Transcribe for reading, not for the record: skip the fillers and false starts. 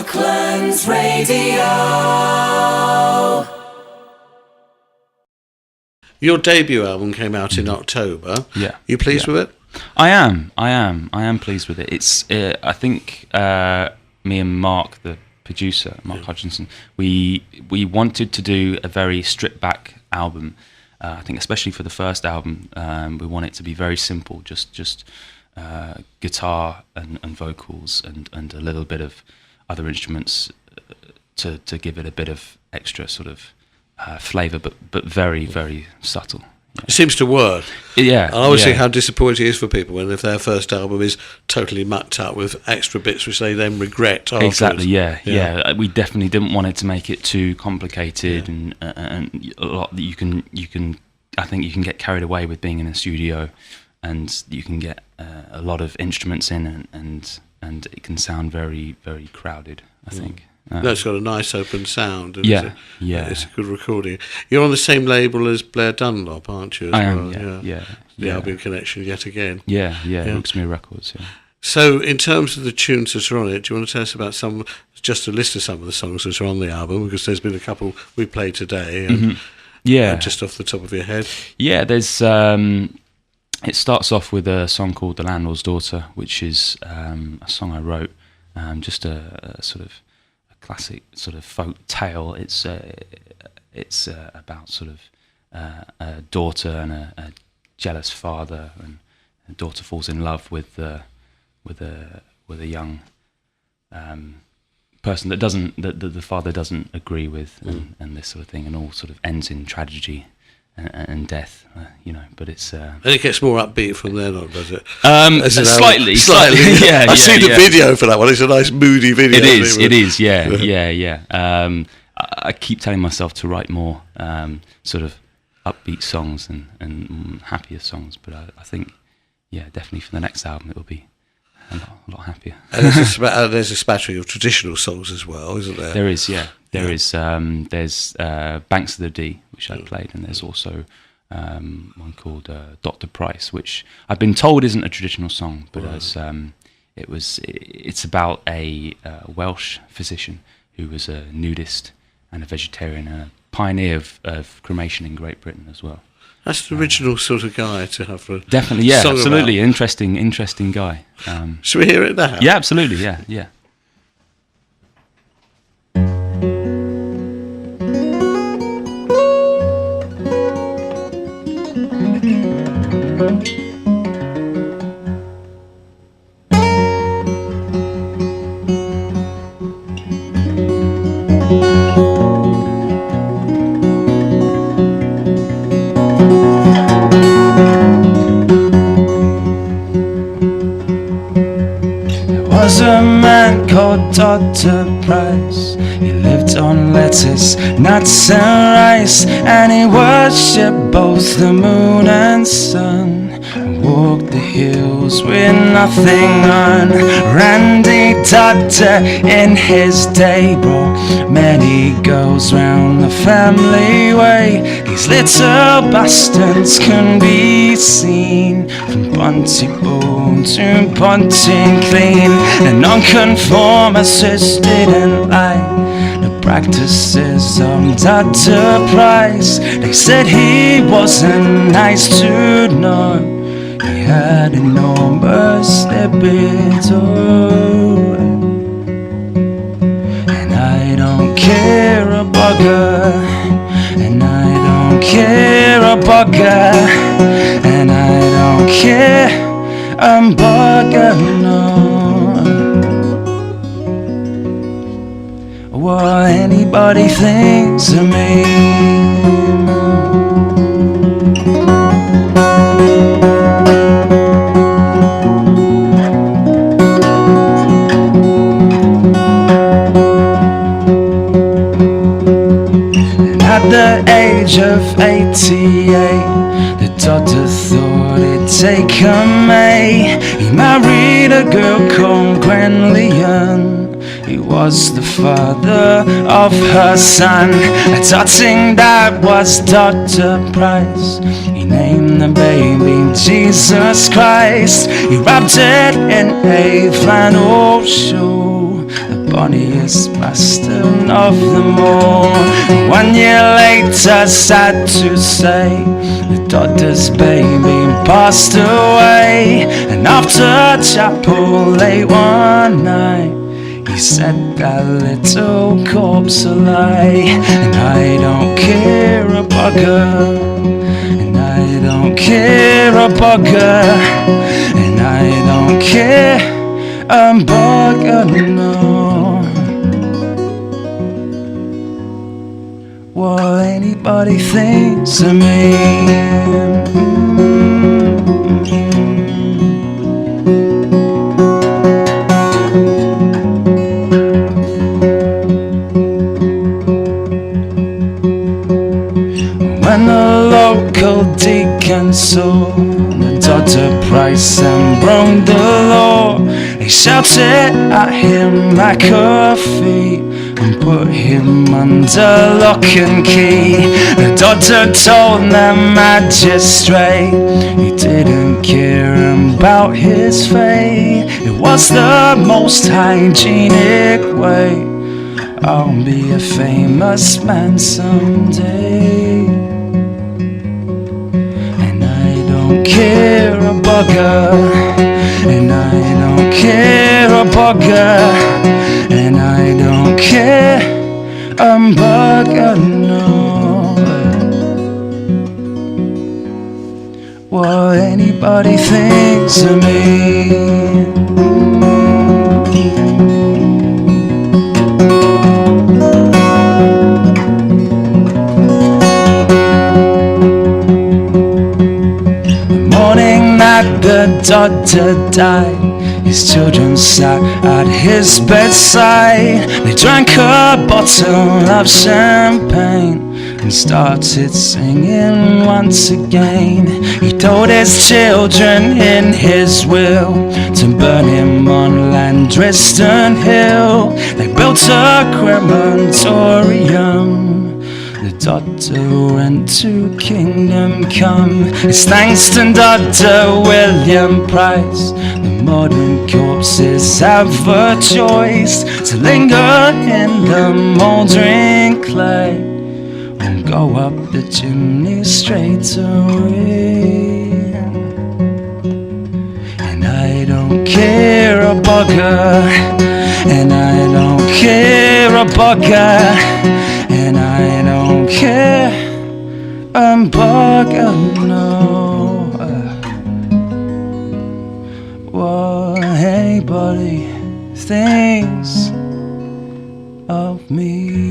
Falklands Radio. Your debut album came out in October. Yeah. You pleased with it? I am pleased with it. It's I think me and Mark, the producer, Mark Hutchinson, we wanted to do a very stripped back album. I think especially for the first album, we want it to be very simple, just guitar and vocals and a little bit of other instruments to give it a bit of extra sort of flavour, but very, very subtle. Yeah. It seems to work. Yeah. I always think how disappointing it is for people when if their first album is totally mucked up with extra bits which they then regret afterwards. Exactly, yeah. We definitely didn't want it to make it too complicated and a lot that you can. I think you can get carried away with being in a studio, and you can get a lot of instruments in, and it can sound very, very crowded, I think. No, it's got a nice open sound. And Yeah. It's a good recording. You're on the same label as Blair Dunlop, aren't you? I am, yeah. The Albion Connection yet again. Yeah. Rooksmere Records, yeah. So, in terms of the tunes that are on it, do you want to tell us about just a list of some of the songs that are on the album? Because there's been a couple we played today. And, just off the top of your head. Yeah, there's... it starts off with a song called The Landlord's Daughter, which is a song I wrote, just a sort of classic sort of folk tale. It's about sort of a daughter and a jealous father, and the daughter falls in love with a young person that the father doesn't agree with, and this sort of thing, and all sort of ends in tragedy and death, but it's... And it gets more upbeat from there on, does it? Slightly. Yeah. I've seen the video for that one. It's a nice moody video. It is, yeah. I keep telling myself to write more sort of upbeat songs and happier songs, but I think, definitely for the next album it will be a lot happier. And there's a spattering of traditional songs as well, isn't there? There is, yeah. There's Banks of the D, which I played, and there's also one called Dr. Price, which I've been told isn't a traditional song, but it's about a Welsh physician who was a nudist and a vegetarian and a pioneer of cremation in Great Britain as well. That's the original sort of guy to have a definitely, yeah, song absolutely about. Interesting guy. Should we hear it now? Yeah, absolutely, yeah. Was a man called Dr. Price. He lived on lettuce, nuts and rice, and he worshipped both the moon and sun, and walked the hills with nothing on. Randy Doctor in his day brought many girls round the family way. These little bastards can be seen from Pontypool to Pontyclean. The nonconformists didn't like the practices of Dr. Price. They said he wasn't nice to know. He had enormous libido, and I don't care a bugger, and I don't care a bugger, and I don't care a bugger, no. What anybody thinks of me. And at the age of 88, the doctor thought he'd take a May. He married a girl called Gwenllian. He was the father of her son. A doting that was Dr. Price. He named the baby Jesus Christ. He wrapped it in a flannel shawl. The funniest bastard of them all. 1 year later, sad to say, the doctor's baby passed away. And after chapel late one night, he said that little corpse a lie. And I don't care a bugger, and I don't care a bugger, and I don't care a bugger, no. What anybody thinks of me. When the local deacon saw the daughter Price and broke the law, they shouted at him like a thief and put him under lock and key. The doctor told the magistrate he didn't care about his fate. It was the most hygienic way. I'll be a famous man someday. And I don't care a bugger, and I don't care a bugger, and I don't care a bugger, no. What anybody thinks of me. The doctor died, his children sat at his bedside. They drank a bottle of champagne and started singing once again. He told his children in his will to burn him on Landriston Hill. They built a crematorium. The doctor went to Kingdom Come. It's thanks to Dr. William Price the modern corpses have a choice to linger in the mouldering clay. Won't go up the chimney straight away. And I don't care a bugger, and I don't care a bugger, and I don't care a bugger, no. What anybody thinks of me.